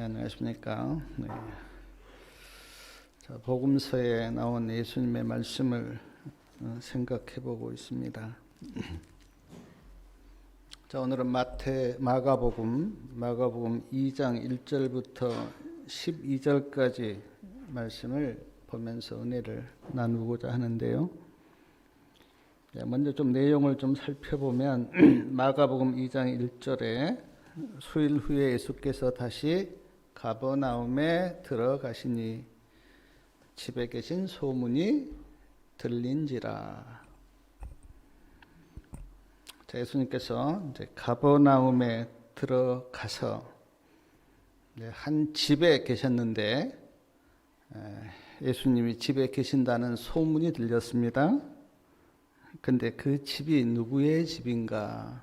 안녕하십니까. 네. 자, 복음서에 나온 예수님의 말씀을 생각해 보고 있습니다. 자, 오늘은 마가복음 2장 1절부터 12절까지 말씀을 보면서 은혜를 나누고자 하는데요. 먼저 좀 내용을 좀 살펴보면 마가복음 2장 1절에 수일 후에 예수께서 다시 가버나움에 들어가시니 집에 계신 소문이 들린지라. 자, 예수님께서 이제 가버나움에 들어가서 한 집에 계셨는데 예수님이 집에 계신다는 소문이 들렸습니다. 근데 그 집이 누구의 집인가?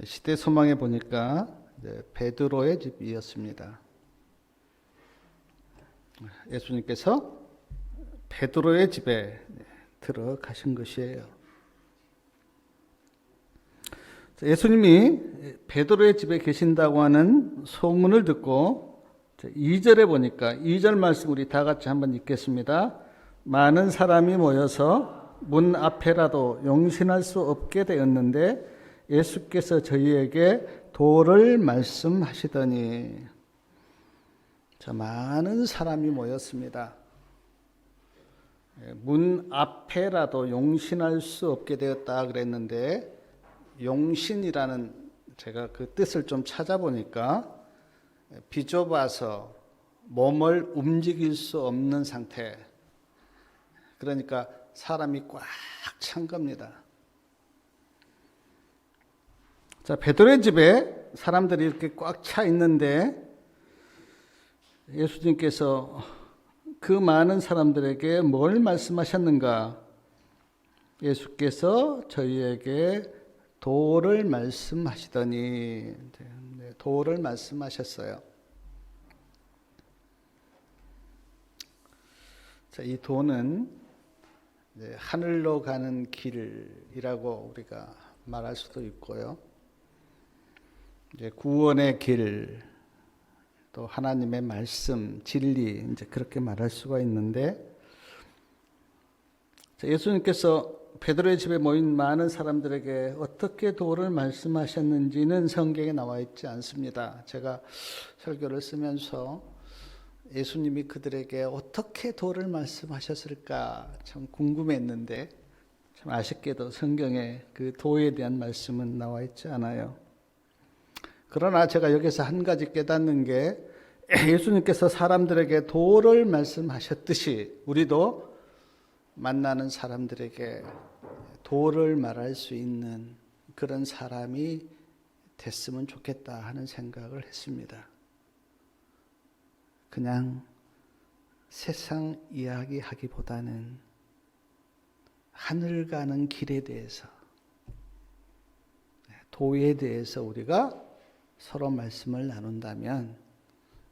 시대 소망에 보니까 베드로의 집이었습니다. 예수님께서 베드로의 집에 들어가신 것이에요. 예수님이 베드로의 집에 계신다고 하는 소문을 듣고 2절에 보니까 2절 말씀 우리 다 같이 한번 읽겠습니다. 많은 사람이 모여서 문 앞에라도 용신할 수 없게 되었는데 예수께서 저희에게 도를 말씀하시더니. 자, 많은 사람이 모였습니다. 문 앞에라도 용신할 수 없게 되었다 그랬는데 용신이라는 제가 그 뜻을 좀 찾아보니까 비좁아서 몸을 움직일 수 없는 상태. 그러니까 사람이 꽉 찬 겁니다. 자, 베드로의 집에 사람들이 이렇게 꽉 차 있는데 예수님께서 그 많은 사람들에게 뭘 말씀하셨는가? 예수께서 저희에게 도를 말씀하시더니, 도를 말씀하셨어요. 자, 이 도는 하늘로 가는 길이라고 우리가 말할 수도 있고요. 구원의 길, 또 하나님의 말씀, 진리, 이제 그렇게 말할 수가 있는데, 예수님께서 베드로의 집에 모인 많은 사람들에게 어떻게 도를 말씀하셨는지는 성경에 나와 있지 않습니다. 제가 설교를 쓰면서 예수님이 그들에게 어떻게 도를 말씀하셨을까 참 궁금했는데, 참 아쉽게도 성경에 그 도에 대한 말씀은 나와 있지 않아요. 그러나 제가 여기서 한 가지 깨닫는 게 예수님께서 사람들에게 도를 말씀하셨듯이 우리도 만나는 사람들에게 도를 말할 수 있는 그런 사람이 됐으면 좋겠다 하는 생각을 했습니다. 그냥 세상 이야기하기보다는 하늘 가는 길에 대해서, 도에 대해서 우리가 서로 말씀을 나눈다면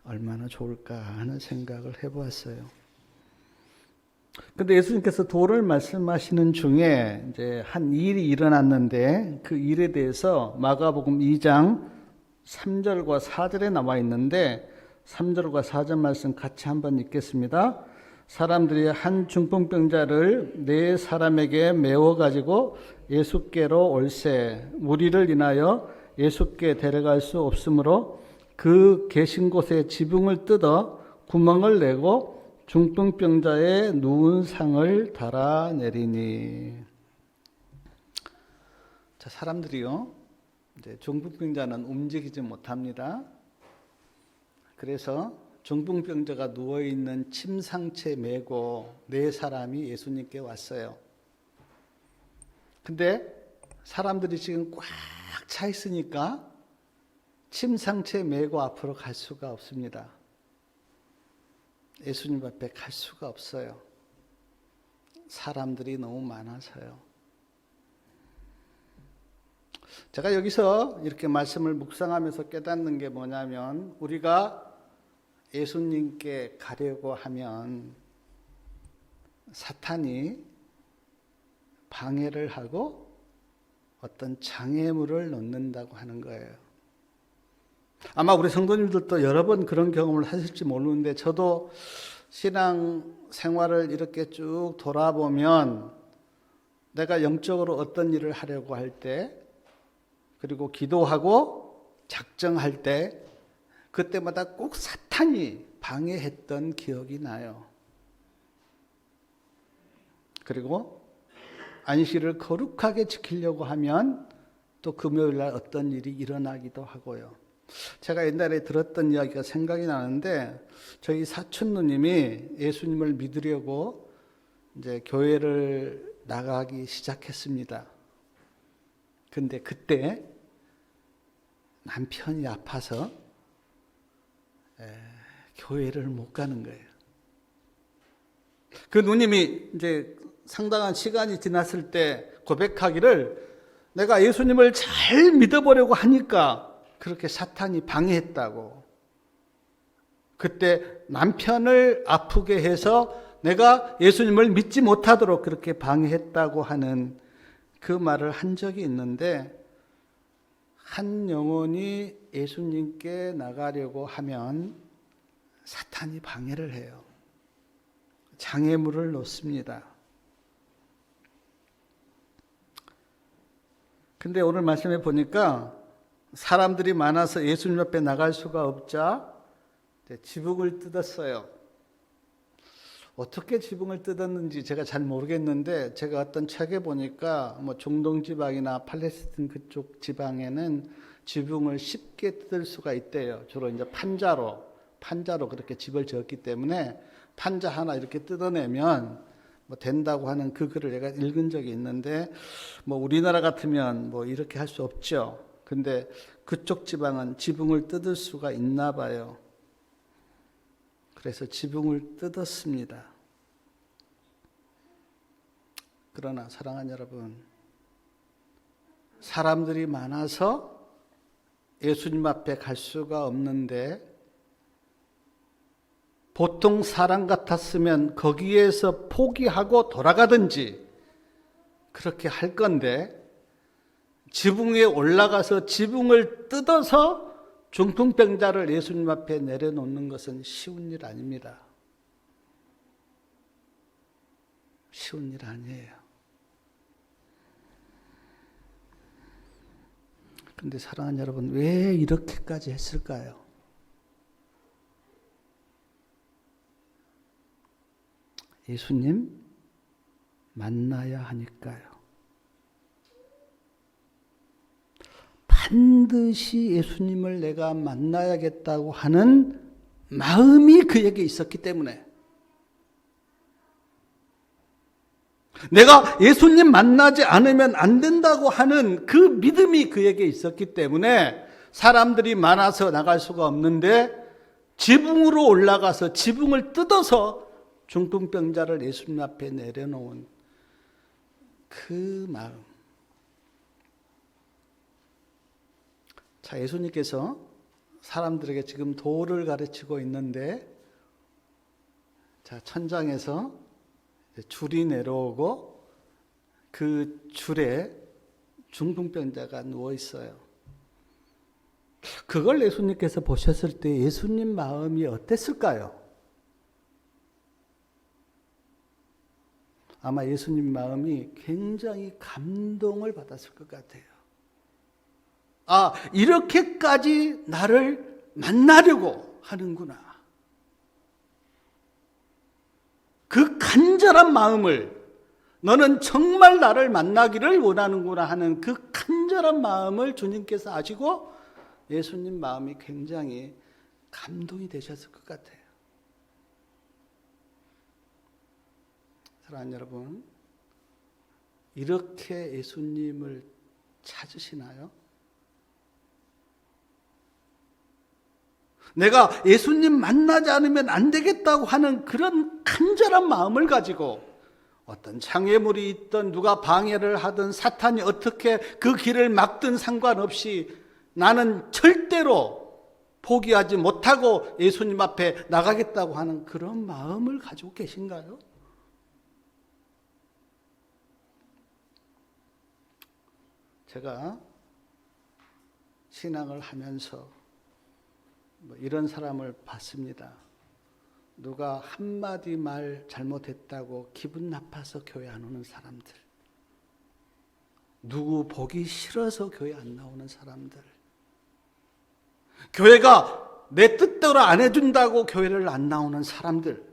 얼마나 좋을까 하는 생각을 해보았어요. 근데 예수님께서 도를 말씀하시는 중에 이제 한 일이 일어났는데 그 일에 대해서 마가복음 2장 3절과 4절에 나와 있는데 3절과 4절 말씀 같이 한번 읽겠습니다. 사람들이 한 중풍병자를 네 사람에게 메워 가지고 예수께로 올세 무리를 인하여 예수께 데려갈 수 없으므로 그 계신 곳에 지붕을 뜯어 구멍을 내고 중풍병자의 누운 상을 달아내리니. 자, 사람들이요, 이제 중풍병자는 움직이지 못합니다. 그래서 중풍병자가 누워 있는 침상채 메고 네 사람이 예수님께 왔어요. 근데 사람들이 지금 꽉 차 있으니까 침상채 메고 앞으로 갈 수가 없습니다. 예수님 앞에 갈 수가 없어요. 사람들이 너무 많아서요. 제가 여기서 이렇게 말씀을 묵상하면서 깨닫는 게 뭐냐면 우리가 예수님께 가려고 하면 사탄이 방해를 하고 어떤 장애물을 놓는다고 하는 거예요. 아마 우리 성도님들도 여러 번 그런 경험을 하실지 모르는데 저도 신앙 생활을 이렇게 쭉 돌아보면 내가 영적으로 어떤 일을 하려고 할 때, 그리고 기도하고 작정할 때 그때마다 꼭 사탄이 방해했던 기억이 나요. 그리고 안식일을 거룩하게 지키려고 하면 또 금요일 날 어떤 일이 일어나기도 하고요. 제가 옛날에 들었던 이야기가 생각이 나는데, 저희 사촌 누님이 예수님을 믿으려고 이제 교회를 나가기 시작했습니다. 근데 그때 남편이 아파서 교회를 못 가는 거예요. 그 누님이 이제 상당한 시간이 지났을 때 고백하기를, 내가 예수님을 잘 믿어보려고 하니까 그렇게 사탄이 방해했다고. 그때 남편을 아프게 해서 내가 예수님을 믿지 못하도록 그렇게 방해했다고 하는 그 말을 한 적이 있는데, 한 영혼이 예수님께 나가려고 하면 사탄이 방해를 해요. 장애물을 놓습니다. 근데 오늘 말씀해 보니까 사람들이 많아서 예수님 앞에 나갈 수가 없자 지붕을 뜯었어요. 어떻게 지붕을 뜯었는지 제가 잘 모르겠는데, 제가 어떤 책에 보니까 뭐 중동 지방이나 팔레스틴 그쪽 지방에는 지붕을 쉽게 뜯을 수가 있대요. 주로 이제 판자로 그렇게 집을 지었기 때문에 판자 하나 이렇게 뜯어내면 뭐 된다고 하는 그 글을 내가 읽은 적이 있는데, 뭐 우리나라 같으면 뭐 이렇게 할 수 없죠. 근데 그쪽 지방은 지붕을 뜯을 수가 있나 봐요. 그래서 지붕을 뜯었습니다. 그러나 사랑하는 여러분, 사람들이 많아서 예수님 앞에 갈 수가 없는데, 보통 사람 같았으면 거기에서 포기하고 돌아가든지 그렇게 할 건데, 지붕에 올라가서 지붕을 뜯어서 중풍병자를 예수님 앞에 내려놓는 것은 쉬운 일 아닙니다. 쉬운 일 아니에요. 그런데 사랑하는 여러분, 왜 이렇게까지 했을까요? 예수님 만나야 하니까요. 반드시 예수님을 내가 만나야겠다고 하는 마음이 그에게 있었기 때문에, 내가 예수님 만나지 않으면 안 된다고 하는 그 믿음이 그에게 있었기 때문에 사람들이 많아서 나갈 수가 없는데 지붕으로 올라가서 지붕을 뜯어서 중풍병자를 예수님 앞에 내려놓은 그 마음. 자, 예수님께서 사람들에게 지금 도를 가르치고 있는데, 자, 천장에서 줄이 내려오고 그 줄에 중풍병자가 누워 있어요. 그걸 예수님께서 보셨을 때 예수님 마음이 어땠을까요? 아마 예수님 마음이 굉장히 감동을 받았을 것 같아요. 아, 이렇게까지 나를 만나려고 하는구나. 그 간절한 마음을, 너는 정말 나를 만나기를 원하는구나 하는 그 간절한 마음을 주님께서 아시고 예수님 마음이 굉장히 감동이 되셨을 것 같아요. 사랑하는 여러분, 이렇게 예수님을 찾으시나요? 내가 예수님 만나지 않으면 안 되겠다고 하는 그런 간절한 마음을 가지고 어떤 장애물이 있든 누가 방해를 하든 사탄이 어떻게 그 길을 막든 상관없이 나는 절대로 포기하지 못하고 예수님 앞에 나가겠다고 하는 그런 마음을 가지고 계신가요? 제가 신앙을 하면서 뭐 이런 사람을 봤습니다. 누가 한마디 말 잘못했다고 기분 나빠서 교회 안 오는 사람들, 누구 보기 싫어서 교회 안 나오는 사람들, 교회가 내 뜻대로 안 해준다고 교회를 안 나오는 사람들.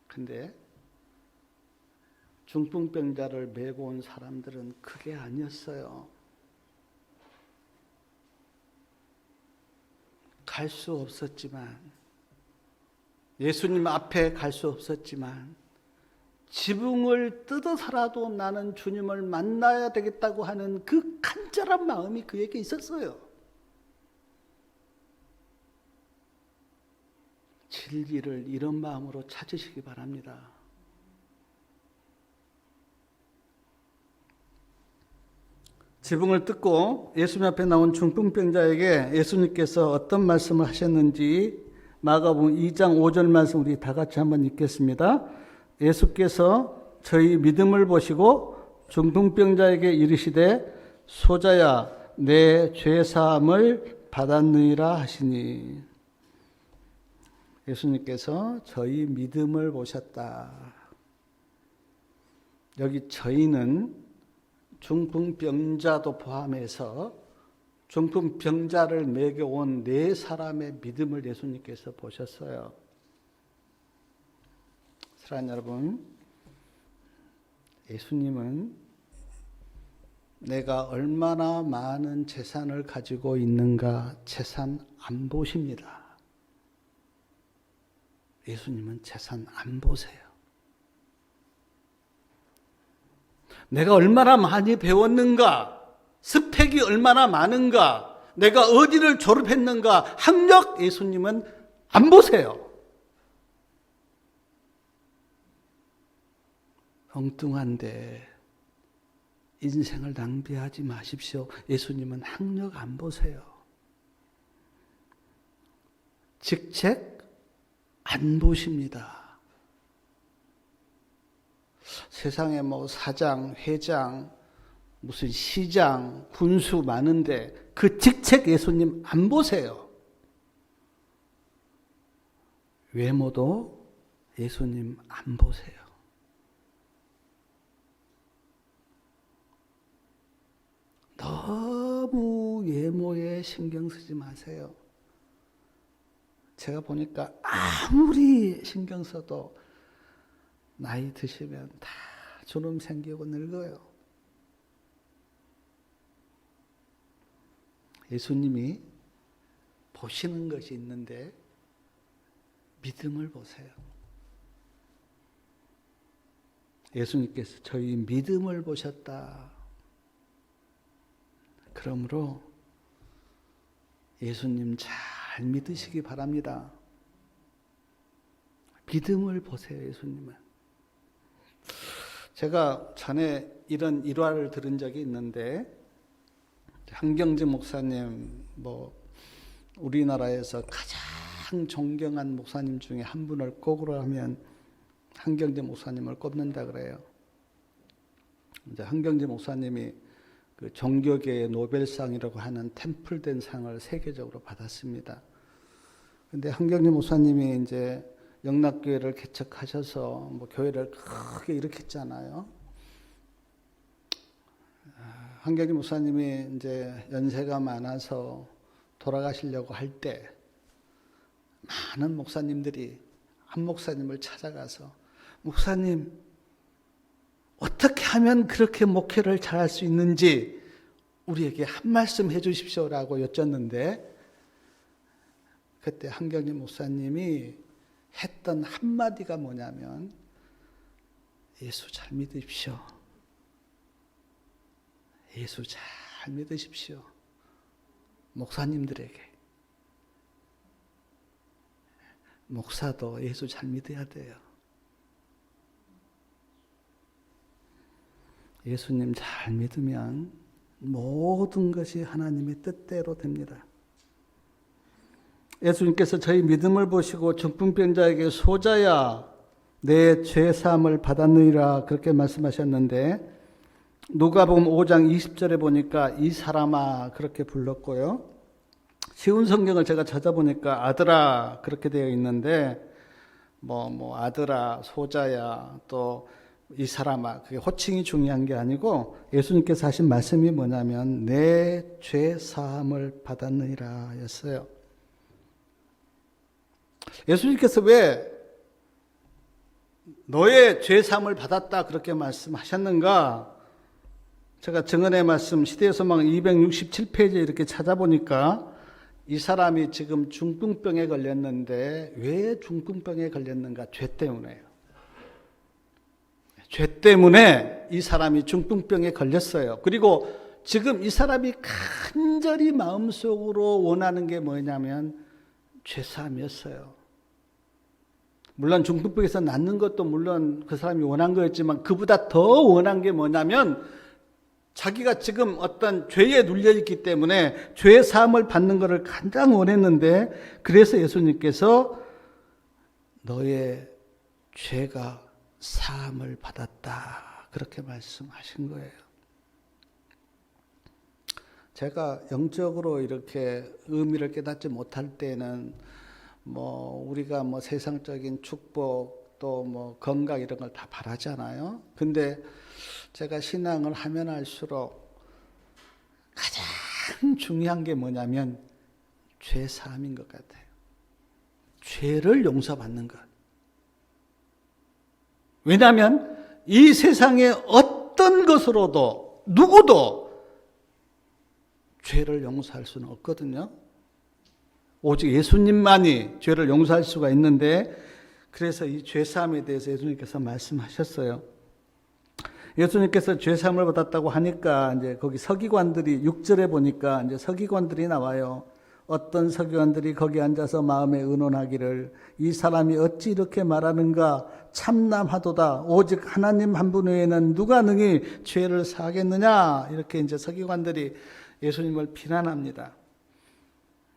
근데 중풍병자를 메고 온 사람들은 그게 아니었어요. 갈 수 없었지만, 예수님 앞에 갈 수 없었지만 지붕을 뜯어서라도 나는 주님을 만나야 되겠다고 하는 그 간절한 마음이 그에게 있었어요. 진리를 이런 마음으로 찾으시기 바랍니다. 지붕을 뜯고 예수님 앞에 나온 중풍병자에게 예수님께서 어떤 말씀을 하셨는지 마가복음 2장 5절 말씀 우리 다 같이 한번 읽겠습니다. 예수께서 저희 믿음을 보시고 중풍병자에게 이르시되 소자야 내 죄사함을 받았느니라 하시니. 예수님께서 저희 믿음을 보셨다. 여기 저희는 중풍병자도 포함해서 중풍병자를 먹여온 네 사람의 믿음을 예수님께서 보셨어요. 사랑하는 여러분, 예수님은 내가 얼마나 많은 재산을 가지고 있는가 재산 안 보십니다. 예수님은 재산 안 보세요. 내가 얼마나 많이 배웠는가, 스펙이 얼마나 많은가, 내가 어디를 졸업했는가, 학력 예수님은 안 보세요. 엉뚱한데 인생을 낭비하지 마십시오. 예수님은 학력 안 보세요. 직책 안 보십니다. 세상에 뭐 사장, 회장, 무슨 시장, 군수 많은데 그 직책 예수님 안 보세요. 외모도 예수님 안 보세요. 너무 외모에 신경 쓰지 마세요. 제가 보니까 아무리 신경 써도 나이 드시면 다 주름 생기고 늙어요. 예수님이 보시는 것이 있는데 믿음을 보세요. 예수님께서 저희 믿음을 보셨다. 그러므로 예수님 잘 믿으시기 바랍니다. 믿음을 보세요, 예수님은. 제가 전에 이런 일화를 들은 적이 있는데, 한경재 목사님, 우리나라에서 가장 존경한 목사님 중에 한 분을 꼽으라 하면 한경재 목사님을 꼽는다 그래요. 이제 한경재 목사님이 그 종교계의 노벨상이라고 하는 템플된 상을 세계적으로 받았습니다. 근데 한경재 목사님이 이제 영락교회를 개척하셔서 교회를 크게 일으켰잖아요. 한경재 목사님이 이제 연세가 많아서 돌아가시려고 할 때 많은 목사님들이 한 목사님을 찾아가서 목사님 어떻게 하면 그렇게 목회를 잘할 수 있는지 우리에게 한 말씀 해 주십시오라고 여쭙는데, 그때 한경재 목사님이 했던 한마디가 뭐냐면, 예수 잘 믿으십시오. 예수 잘 믿으십시오. 목사님들에게. 목사도 예수 잘 믿어야 돼요. 예수님 잘 믿으면 모든 것이 하나님의 뜻대로 됩니다. 예수님께서 저희 믿음을 보시고 중풍병자에게 소자야 내 죄사함을 받았느니라 그렇게 말씀하셨는데, 누가복음 5장 20절에 보니까 이 사람아 그렇게 불렀고요. 쉬운 성경을 제가 찾아보니까 아들아 그렇게 되어 있는데 뭐 아들아 소자야 또 이 사람아 그게 호칭이 중요한 게 아니고 예수님께서 하신 말씀이 뭐냐면 내 죄 사함을 받았느니라 였어요. 예수님께서 왜 너의 죄 사함을 받았다 그렇게 말씀하셨는가? 제가 정언의 말씀 시대의 소망 267페이지에 이렇게 찾아보니까 이 사람이 지금 중풍병에 걸렸는데 왜 중풍병에 걸렸는가? 죄 때문에요. 죄 때문에 이 사람이 중풍병에 걸렸어요. 그리고 지금 이 사람이 간절히 마음속으로 원하는 게 뭐냐면 죄사함이었어요. 물론 중풍병에서 낫는 것도 물론 그 사람이 원한 거였지만 그보다 더 원한 게 뭐냐면 자기가 지금 어떤 죄에 눌려있기 때문에 죄 사함을 받는 것을 가장 원했는데 그래서 예수님께서 너의 죄가 사함을 받았다 그렇게 말씀하신 거예요. 제가 영적으로 이렇게 의미를 깨닫지 못할 때는 우리가 세상적인 축복 또 건강 이런 걸 다 바라잖아요. 근데 제가 신앙을 하면 할수록 가장 중요한 게 뭐냐면 죄 사함인 것 같아요. 죄를 용서받는 것. 왜냐하면 이 세상에 어떤 것으로도 누구도 죄를 용서할 수는 없거든요. 오직 예수님만이 죄를 용서할 수가 있는데 그래서 이 죄사함에 대해서 예수님께서 말씀하셨어요. 예수님께서 죄사함을 받았다고 하니까 이제 거기 서기관들이 6절에 보니까 이제 서기관들이 나와요. 어떤 서기관들이 거기 앉아서 마음에 의논하기를 이 사람이 어찌 이렇게 말하는가 참남하도다 오직 하나님 한 분 외에는 누가 능히 죄를 사하겠느냐 이렇게 이제 서기관들이 예수님을 비난합니다.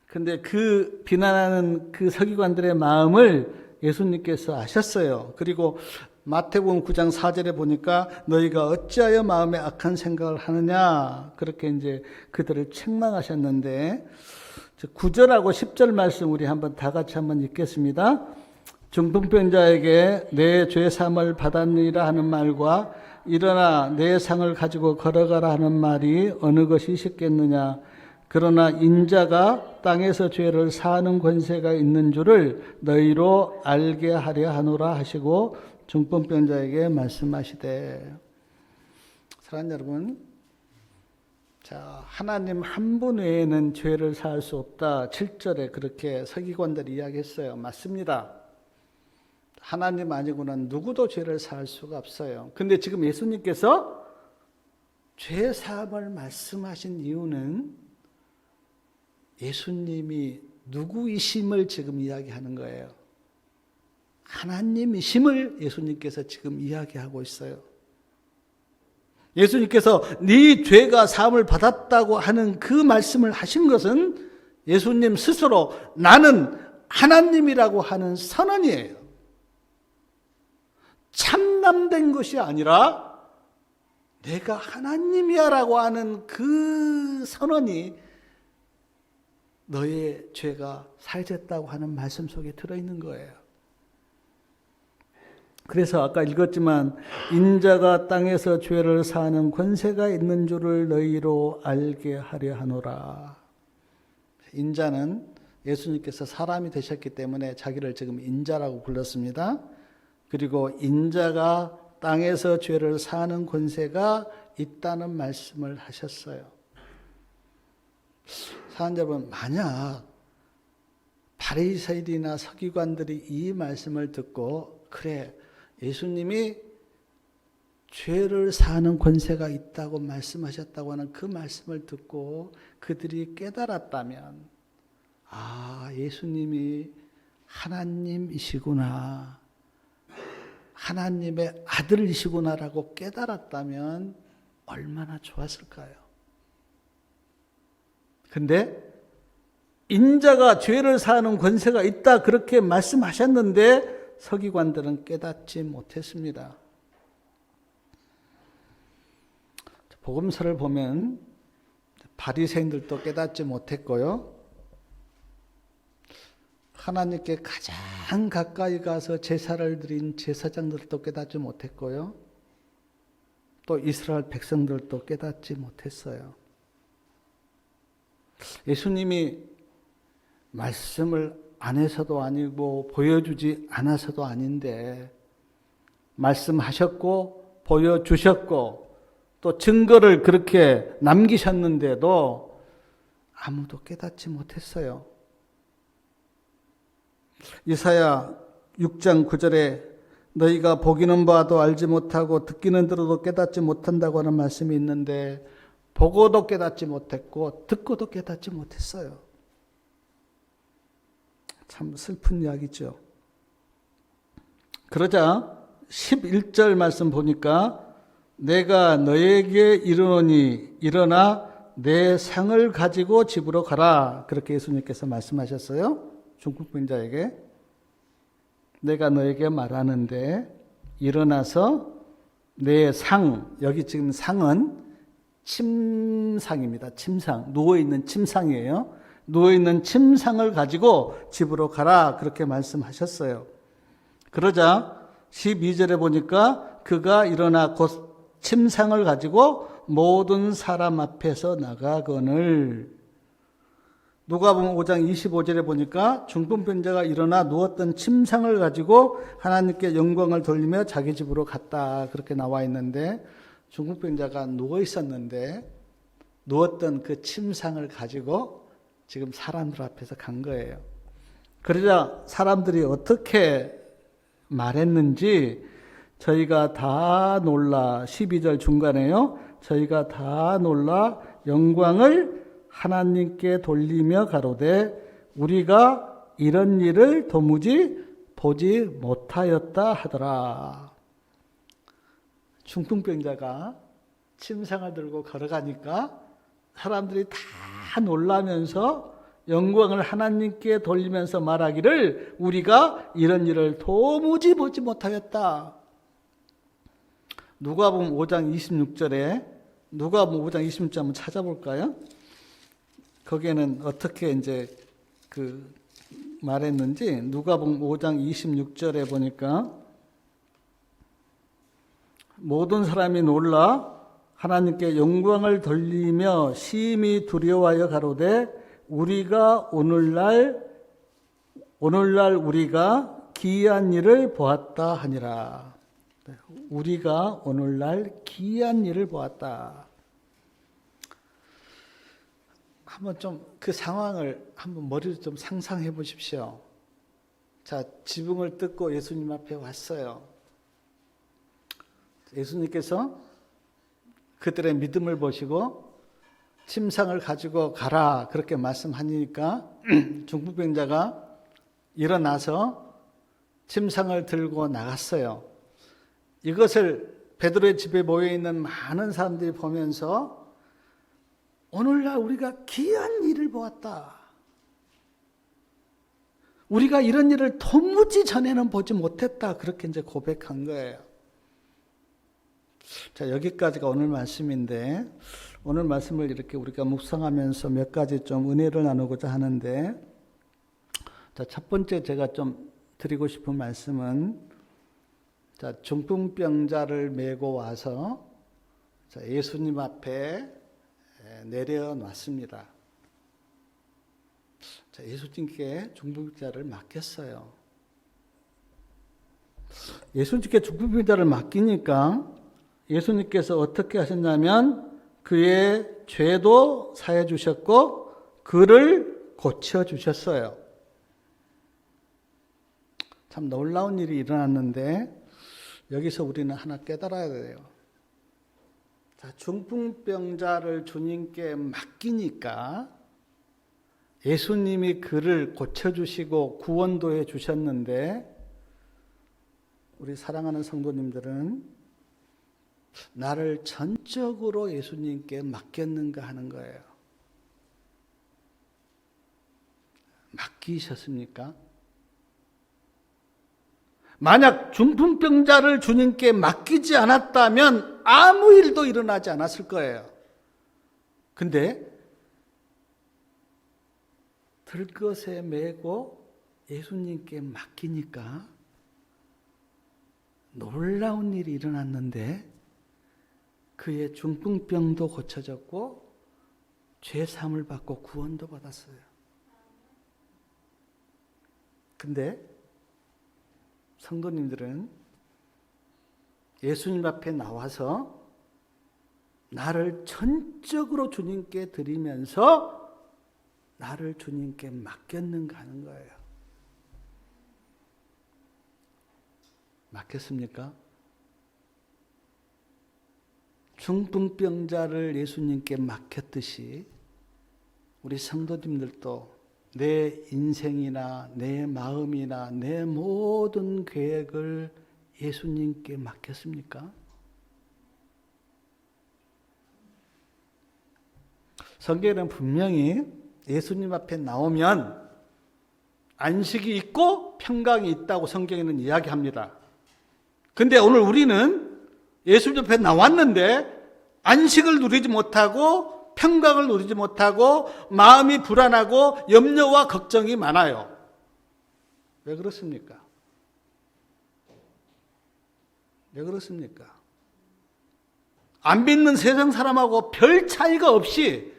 근데 그 비난하는 그 서기관들의 마음을 예수님께서 아셨어요. 그리고 마태복음 9장 4절에 보니까 너희가 어찌하여 마음에 악한 생각을 하느냐 그렇게 이제 그들을 책망하셨는데 9절하고 10절 말씀 우리 한번 다 같이 한번 읽겠습니다. 중풍병자에게 내 죄 사함을 받았느니라 하는 말과 일어나 내 상을 가지고 걸어가라 하는 말이 어느 것이 쉽겠느냐. 그러나 인자가 땅에서 죄를 사하는 권세가 있는 줄을 너희로 알게 하려 하노라 하시고 중풍병자에게 말씀하시되. 사랑하는 여러분, 자, 하나님 한 분 외에는 죄를 사할 수 없다. 7절에 그렇게 서기관들이 이야기했어요. 맞습니다. 하나님 아니고는 누구도 죄를 사할 수가 없어요. 근데 지금 예수님께서 죄 사함을 말씀하신 이유는 예수님이 누구이심을 지금 이야기하는 거예요. 하나님이심을 예수님께서 지금 이야기하고 있어요. 예수님께서 네 죄가 사함을 받았다고 하는 그 말씀을 하신 것은 예수님 스스로 나는 하나님이라고 하는 선언이에요. 참남된 것이 아니라 내가 하나님이야라고 하는 그 선언이 너의 죄가 사해졌다고 하는 말씀 속에 들어있는 거예요. 그래서 아까 읽었지만 인자가 땅에서 죄를 사하는 권세가 있는 줄을 너희로 알게 하려 하노라. 인자는 예수님께서 사람이 되셨기 때문에 자기를 지금 인자라고 불렀습니다. 그리고 인자가 땅에서 죄를 사하는 권세가 있다는 말씀을 하셨어요. 사랑하는 여러분, 만약 바리새인이나 서기관들이 이 말씀을 듣고 그래 예수님이 죄를 사하는 권세가 있다고 말씀하셨다고 하는 그 말씀을 듣고 그들이 깨달았다면 아, 예수님이 하나님이시구나, 하나님의 아들이시구나라고 깨달았다면 얼마나 좋았을까요? 근데 인자가 죄를 사하는 권세가 있다 그렇게 말씀하셨는데 서기관들은 깨닫지 못했습니다. 복음서를 보면 바리새인들도 깨닫지 못했고요. 하나님께 가장 가까이 가서 제사를 드린 제사장들도 깨닫지 못했고요. 또 이스라엘 백성들도 깨닫지 못했어요. 예수님이 말씀을 안 해서도 아니고 보여주지 않아서도 아닌데 말씀하셨고 보여주셨고 또 증거를 그렇게 남기셨는데도 아무도 깨닫지 못했어요. 이사야 6장 9절에 너희가 보기는 봐도 알지 못하고 듣기는 들어도 깨닫지 못한다고 하는 말씀이 있는데 보고도 깨닫지 못했고 듣고도 깨닫지 못했어요. 참 슬픈 이야기죠. 그러자 11절 말씀 보니까 내가 너에게 이르노니 일어나 내 상을 가지고 집으로 가라. 그렇게 예수님께서 말씀하셨어요. 중풍병자에게. 내가 너에게 말하는데 일어나서 내 상, 여기 지금 상은 침상입니다. 침상. 누워있는 침상이에요. 누워있는 침상을 가지고 집으로 가라. 그렇게 말씀하셨어요. 그러자 12절에 보니까 그가 일어나 곧 침상을 가지고 모든 사람 앞에서 나가거늘. 누가복음 5장 25절에 보니까 중풍병자가 일어나 누웠던 침상을 가지고 하나님께 영광을 돌리며 자기 집으로 갔다. 그렇게 나와 있는데 중풍병자가 누워 있었는데 누웠던 그 침상을 가지고 지금 사람들 앞에서 간 거예요. 그러자 사람들이 어떻게 말했는지 저희가 다 놀라 12절 중간에요. 저희가 다 놀라 영광을 하나님께 돌리며 가로되 우리가 이런 일을 도무지 보지 못하였다 하더라. 중풍병자가 침상을 들고 걸어가니까 사람들이 다 놀라면서 영광을 하나님께 돌리면서 말하기를 우리가 이런 일을 도무지 보지 못하였다. 누가복음 5장 26절에 누가복음 5장 26절 한번 찾아볼까요? 거기에는 어떻게 이제 그 말했는지 누가복음 5장 26절에 보니까 모든 사람이 놀라 하나님께 영광을 돌리며 심히 두려워하여 가로되 우리가 오늘날 우리가 기이한 일을 보았다 하니라. 우리가 오늘날 기이한 일을 보았다. 한번 좀 그 상황을 한번 머리로 좀 상상해 보십시오. 자, 지붕을 뜯고 예수님 앞에 왔어요. 예수님께서 그들의 믿음을 보시고 침상을 가지고 가라 그렇게 말씀하니까 중풍병자가 일어나서 침상을 들고 나갔어요. 이것을 베드로의 집에 모여있는 많은 사람들이 보면서 오늘날 우리가 기이한 일을 보았다. 우리가 이런 일을 도무지 전에는 보지 못했다. 그렇게 이제 고백한 거예요. 자, 여기까지가 오늘 말씀인데 오늘 말씀을 이렇게 우리가 묵상하면서 몇 가지 좀 은혜를 나누고자 하는데 자, 첫 번째 제가 좀 드리고 싶은 말씀은 자, 중풍병자를 메고 와서 자, 예수님 앞에 내려놨습니다. 자, 예수님께 중풍병자를 맡겼어요. 예수님께 중풍병자를 맡기니까 예수님께서 어떻게 하셨냐면 그의 죄도 사해 주셨고 그를 고쳐 주셨어요. 참 놀라운 일이 일어났는데 여기서 우리는 하나 깨달아야 돼요. 자, 중풍병자를 주님께 맡기니까 예수님이 그를 고쳐주시고 구원도 해 주셨는데 우리 사랑하는 성도님들은 나를 전적으로 예수님께 맡겼는가 하는 거예요. 맡기셨습니까? 만약 중풍병자를 주님께 맡기지 않았다면 아무 일도 일어나지 않았을 거예요. 근데 들것에 메고 예수님께 맡기니까 놀라운 일이 일어났는데 그의 중풍병도 고쳐졌고 죄사함을 받고 구원도 받았어요. 근데 성도님들은 예수님 앞에 나와서 나를 전적으로 주님께 드리면서 나를 주님께 맡겼는가 하는 거예요. 맡겼습니까? 중풍병자를 예수님께 맡겼듯이 우리 성도님들도 내 인생이나 내 마음이나 내 모든 계획을 예수님께 맡겼습니까? 성경에는 분명히 예수님 앞에 나오면 안식이 있고 평강이 있다고 성경에는 이야기합니다. 근데 오늘 우리는 예수님 앞에 나왔는데 안식을 누리지 못하고 평강을 누리지 못하고 마음이 불안하고 염려와 걱정이 많아요. 왜 그렇습니까? 왜 그렇습니까? 안 믿는 세상 사람하고 별 차이가 없이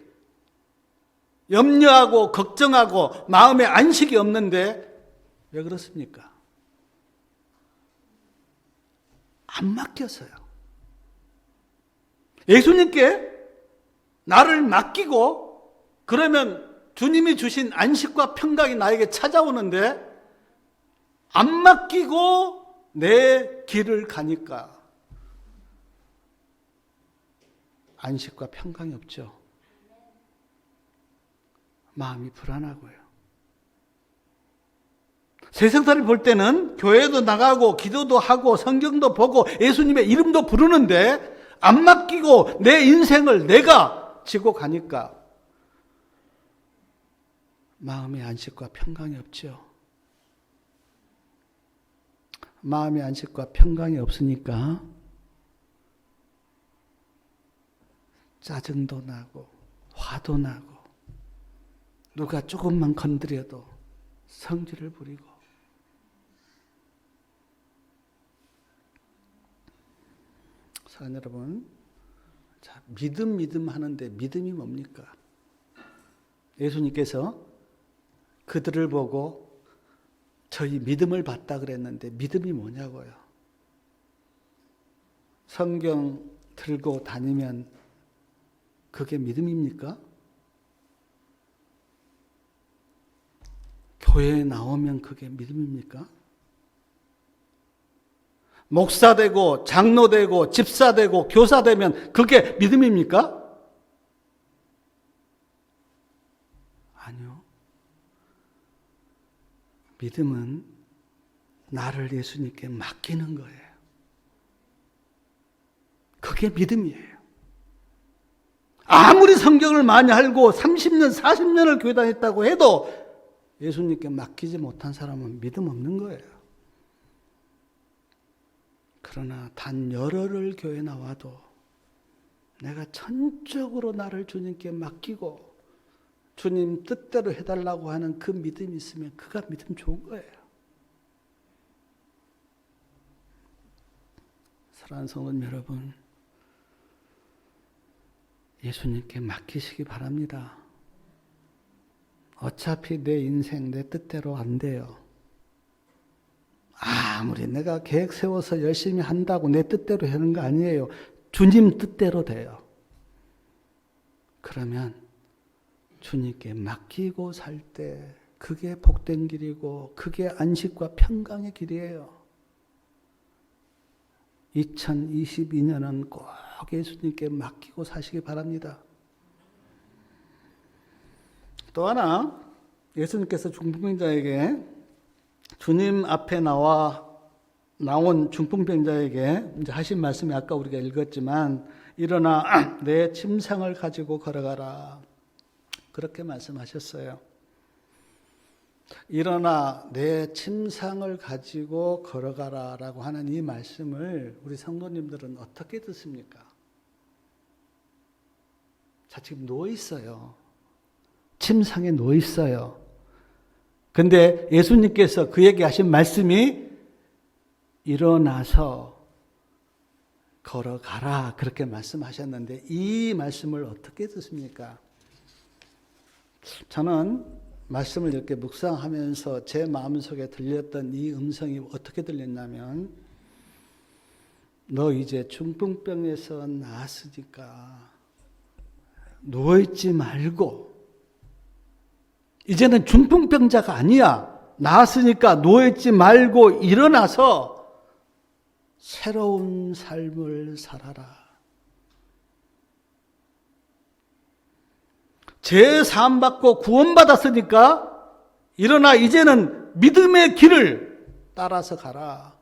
염려하고 걱정하고 마음에 안식이 없는데 왜 그렇습니까? 안 맡겼어요. 예수님께 나를 맡기고 그러면 주님이 주신 안식과 평강이 나에게 찾아오는데 안 맡기고 내 길을 가니까 안식과 평강이 없죠. 마음이 불안하고요. 세상사를 볼 때는 교회도 나가고 기도도 하고 성경도 보고 예수님의 이름도 부르는데 안 맡기고 내 인생을 내가 지고 가니까 마음의 안식과 평강이 없죠. 마음의 안식과 평강이 없으니까 짜증도 나고 화도 나고 누가 조금만 건드려도 성질을 부리고 사랑하는 여러분, 자, 믿음 하는데 믿음이 뭡니까? 예수님께서 그들을 보고 저희 믿음을 봤다 그랬는데 믿음이 뭐냐고요? 성경 들고 다니면 그게 믿음입니까? 교회에 나오면 그게 믿음입니까? 목사 되고 장로 되고 집사 되고 교사 되면 그게 믿음입니까? 아니요. 믿음은 나를 예수님께 맡기는 거예요. 그게 믿음이에요. 아무리 성경을 많이 알고 30년, 40년을 교회 다녔다고 해도 예수님께 맡기지 못한 사람은 믿음 없는 거예요. 그러나 단 열흘을 교회 나와도 내가 전적으로 나를 주님께 맡기고 주님 뜻대로 해달라고 하는 그 믿음이 있으면 그가 믿음 좋은 거예요. 사랑하는 성도 여러분, 예수님께 맡기시기 바랍니다. 어차피 내 인생 내 뜻대로 안 돼요. 아무리 내가 계획 세워서 열심히 한다고 내 뜻대로 하는 거 아니에요. 주님 뜻대로 돼요. 그러면 주님께 맡기고 살 때 그게 복된 길이고 그게 안식과 평강의 길이에요. 2022년은 꼭 예수님께 맡기고 사시기 바랍니다. 또 하나, 예수님께서 중풍병자에게 주님 앞에 나온 중풍병자에게 이제 하신 말씀이 아까 우리가 읽었지만 일어나 내 침상을 가지고 걸어가라. 그렇게 말씀하셨어요. 일어나 내 침상을 가지고 걸어가라라고 하는 이 말씀을 우리 성도님들은 어떻게 듣습니까? 자, 지금 누워 있어요. 침상에 누워 있어요. 근데 예수님께서 그에게 하신 말씀이 일어나서 걸어가라 그렇게 말씀하셨는데 이 말씀을 어떻게 듣습니까? 저는 말씀을 이렇게 묵상하면서 제 마음속에 들렸던 이 음성이 어떻게 들렸냐면 너 이제 중풍병에서 나았으니까 누워있지 말고 이제는 중풍병자가 아니야. 나았으니까 누워있지 말고 일어나서 새로운 삶을 살아라. 죄 사함 받고 구원받았으니까 일어나 이제는 믿음의 길을 따라서 가라.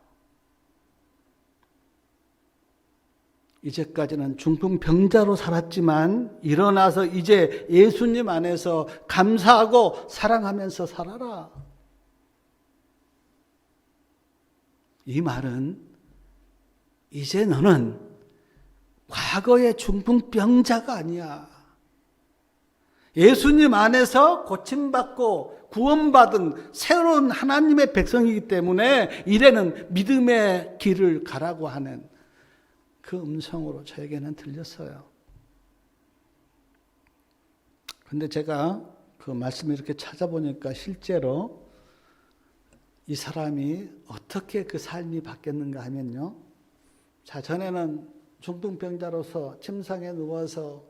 이제까지는 중풍병자로 살았지만 일어나서 이제 예수님 안에서 감사하고 사랑하면서 살아라. 이 말은 이제 너는 과거의 중풍병자가 아니야. 예수님 안에서 고침받고 구원받은 새로운 하나님의 백성이기 때문에 이제는 믿음의 길을 가라고 하는 그 음성으로 저에게는 들렸어요. 그런데 제가 그 말씀을 이렇게 찾아보니까 실제로 이 사람이 어떻게 그 삶이 바뀌었는가 하면요. 자, 전에는 중풍병자로서 침상에 누워서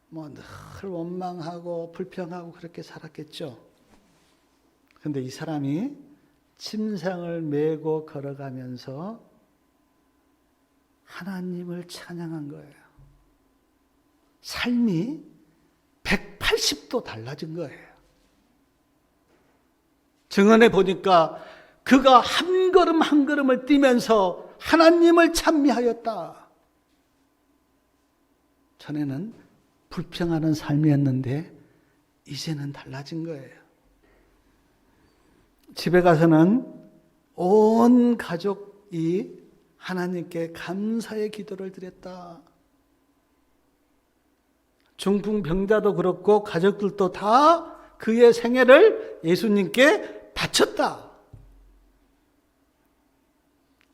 뭐 늘 원망하고 불평하고 그렇게 살았겠죠. 그런데 이 사람이 침상을 메고 걸어가면서 하나님을 찬양한 거예요. 삶이 180도 달라진 거예요. 증언해 보니까 그가 한 걸음 한 걸음을 뛰면서 하나님을 찬미하였다. 전에는 불평하는 삶이었는데 이제는 달라진 거예요. 집에 가서는 온 가족이 하나님께 감사의 기도를 드렸다. 중풍병자도 그렇고 가족들도 다 그의 생애를 예수님께 바쳤다.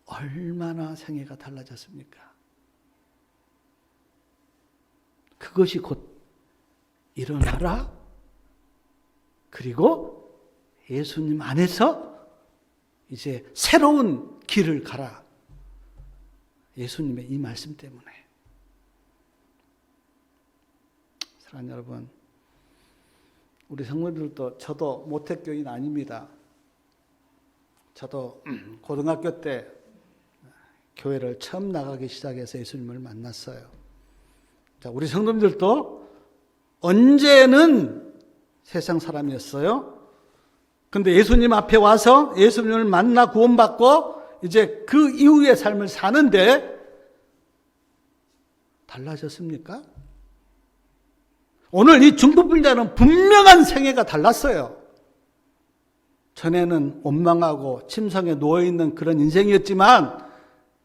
얼마나 생애가 달라졌습니까? 그것이 곧 일어나라. 그리고 예수님 안에서 이제 새로운 길을 가라. 예수님의 이 말씀 때문에. 사랑하는 여러분, 우리 성도들도 저도 모태교인 아닙니다. 저도 고등학교 때 교회를 처음 나가기 시작해서 예수님을 만났어요. 자, 우리 성도들도 언제는 세상 사람이었어요. 근데 예수님 앞에 와서 예수님을 만나 구원받고 이제 그 이후의 삶을 사는데 달라졌습니까? 오늘 이 중풍병자는 분명한 생애가 달랐어요. 전에는 원망하고 침상에 누워있는 그런 인생이었지만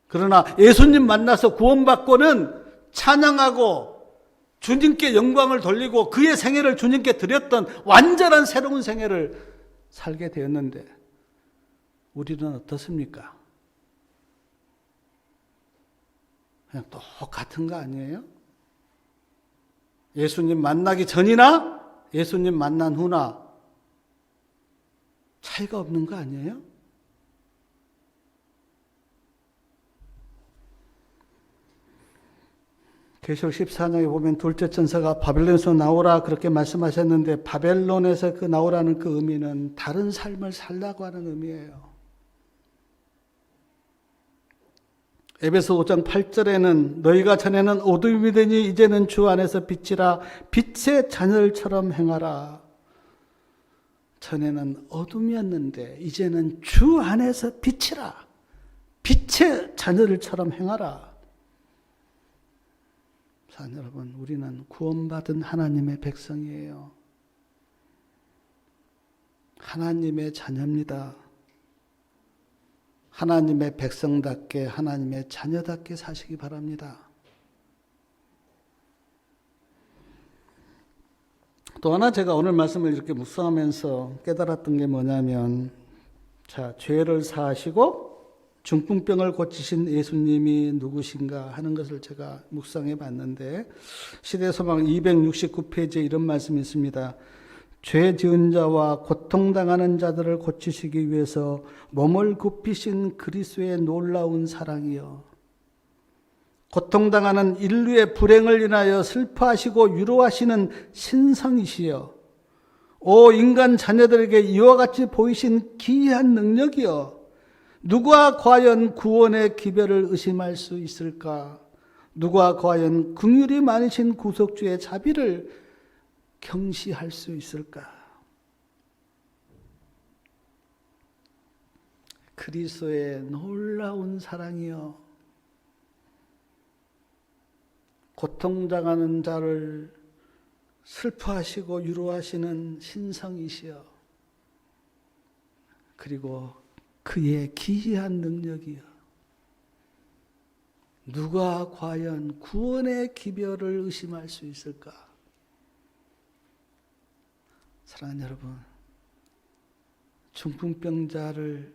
그러나 예수님 만나서 구원받고는 찬양하고 주님께 영광을 돌리고 그의 생애를 주님께 드렸던 완전한 새로운 생애를 살게 되었는데 우리는 어떻습니까? 그냥 똑같은 거 아니에요? 예수님 만나기 전이나 예수님 만난 후나 차이가 없는 거 아니에요? 계시록 14장에 보면 둘째 천사가 바벨론에서 나오라 그렇게 말씀하셨는데 바벨론에서 그 나오라는 그 의미는 다른 삶을 살라고 하는 의미예요. 에베소 5장 8절에는 너희가 전에는 어둠이 되니 이제는 주 안에서 빛이라 빛의 자녀들처럼 행하라. 전에는 어둠이었는데 이제는 주 안에서 빛이라. 빛의 자녀들처럼 행하라. 자, 여러분, 우리는 구원받은 하나님의 백성이에요. 하나님의 자녀입니다. 하나님의 백성답게 하나님의 자녀답게 사시기 바랍니다. 또 하나 제가 오늘 말씀을 이렇게 묵상하면서 깨달았던 게 뭐냐면, 자, 죄를 사하시고 중풍병을 고치신 예수님이 누구신가 하는 것을 제가 묵상해 봤는데, 시대소망 269페이지에 이런 말씀이 있습니다. 죄 지은 자와 고통당하는 자들을 고치시기 위해서 몸을 굽히신 그리스도의 놀라운 사랑이여, 고통당하는 인류의 불행을 인하여 슬퍼하시고 위로하시는 신성이시여, 오 인간 자녀들에게 이와 같이 보이신 기이한 능력이여, 누가 과연 구원의 기별을 의심할 수 있을까? 누가 과연 긍휼이 많으신 구속주의 자비를 경시할 수 있을까? 그리스도의 놀라운 사랑이여, 고통당하는 자를 슬퍼하시고 위로하시는 신성이시여, 그리고 그의 기이한 능력이여, 누가 과연 구원의 기별을 의심할 수 있을까? 사랑하는 여러분, 중풍병자를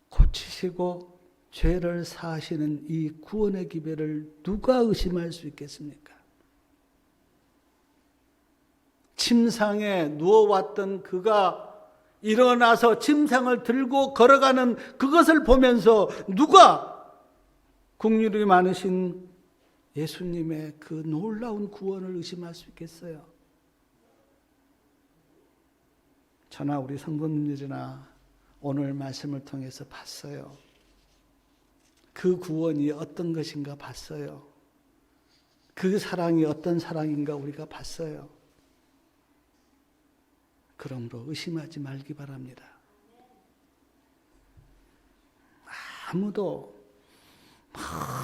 고치시고 죄를 사하시는 이 구원의 기별을 누가 의심할 수 있겠습니까? 침상에 누워왔던 그가 일어나서 침상을 들고 걸어가는 그것을 보면서 누가 긍휼이 많으신 예수님의 그 놀라운 구원을 의심할 수 있겠어요? 저나 우리 성도님들이나 오늘 말씀을 통해서 봤어요. 그 구원이 어떤 것인가 봤어요. 그 사랑이 어떤 사랑인가 우리가 봤어요. 그러므로 의심하지 말기 바랍니다. 아무도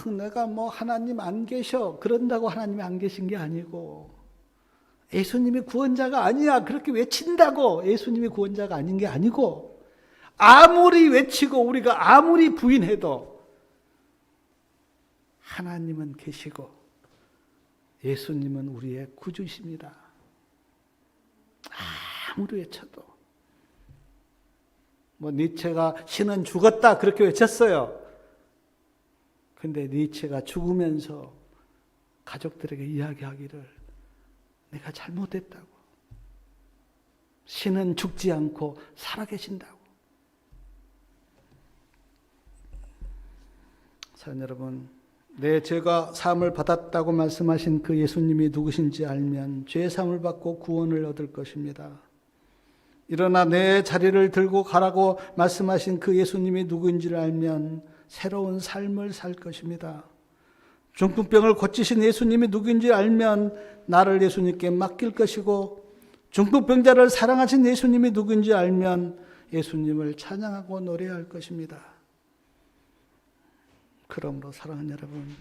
내가 하나님 안 계셔 그런다고 하나님이 안 계신 게 아니고, 예수님이 구원자가 아니야 그렇게 외친다고 예수님이 구원자가 아닌 게 아니고, 아무리 외치고 우리가 아무리 부인해도 하나님은 계시고 예수님은 우리의 구주십니다. 아무리 외쳐도. 니체가 신은 죽었다 그렇게 외쳤어요. 근데 니체가 죽으면서 가족들에게 이야기하기를 내가 잘못했다고, 신은 죽지 않고 살아계신다고. 사랑하는 여러분, 내 죄가 사함을 받았다고 말씀하신 그 예수님이 누구신지 알면 죄 사함을 받고 구원을 얻을 것입니다. 일어나 내 자리를 들고 가라고 말씀하신 그 예수님이 누구인지를 알면 새로운 삶을 살 것입니다. 중풍병을 고치신 예수님이 누구인지 알면 나를 예수님께 맡길 것이고, 중풍병자를 사랑하신 예수님이 누구인지 알면 예수님을 찬양하고 노래할 것입니다. 그러므로 사랑하는 여러분,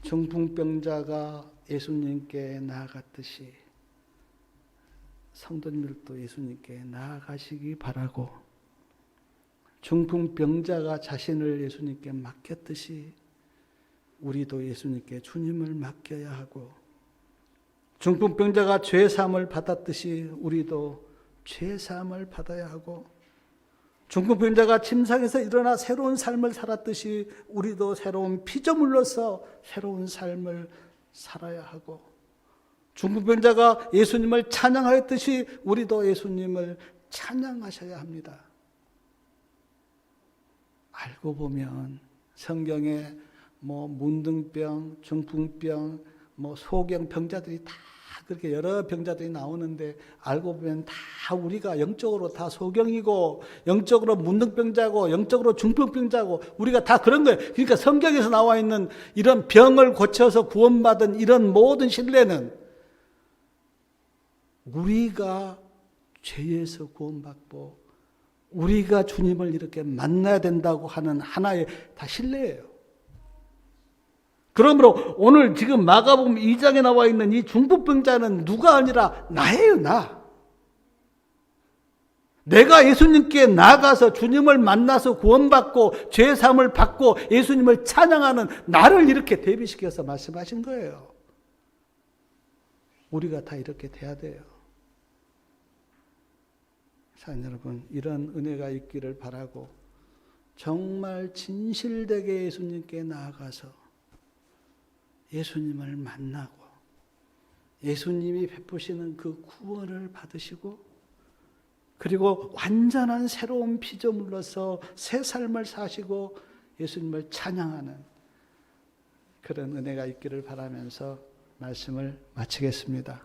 중풍병자가 예수님께 나아갔듯이 성도님들도 예수님께 나아가시기 바라고, 중풍병자가 자신을 예수님께 맡겼듯이 우리도 예수님께 주님을 맡겨야 하고, 중풍병자가 죄사함을 받았듯이 우리도 죄사함을 받아야 하고, 중풍병자가 침상에서 일어나 새로운 삶을 살았듯이 우리도 새로운 피조물로서 새로운 삶을 살아야 하고, 중풍병자가 예수님을 찬양하였듯이 우리도 예수님을 찬양하셔야 합니다. 알고 보면 성경에 문둥병, 중풍병, 소경 병자들이 다 그렇게 여러 병자들이 나오는데, 알고 보면 다 우리가 영적으로 다 소경이고, 영적으로 문둥병자고, 영적으로 중풍병자고, 우리가 다 그런 거예요. 그러니까 성경에서 나와 있는 이런 병을 고쳐서 구원받은 이런 모든 신뢰는 우리가 죄에서 구원받고 우리가 주님을 이렇게 만나야 된다고 하는 하나의 다 신뢰예요. 그러므로 오늘 지금 마가복음 2장에 나와 있는 이 중풍병자는 누가 아니라 나예요, 나. 내가 예수님께 나아가서 주님을 만나서 구원받고 죄사함을 받고 예수님을 찬양하는 나를 이렇게 대비시켜서 말씀하신 거예요. 우리가 다 이렇게 돼야 돼요. 사랑하는 여러분, 이런 은혜가 있기를 바라고 정말 진실되게 예수님께 나아가서 예수님을 만나고 예수님이 베푸시는 그 구원을 받으시고 그리고 완전한 새로운 피조물로서 새 삶을 사시고 예수님을 찬양하는 그런 은혜가 있기를 바라면서 말씀을 마치겠습니다.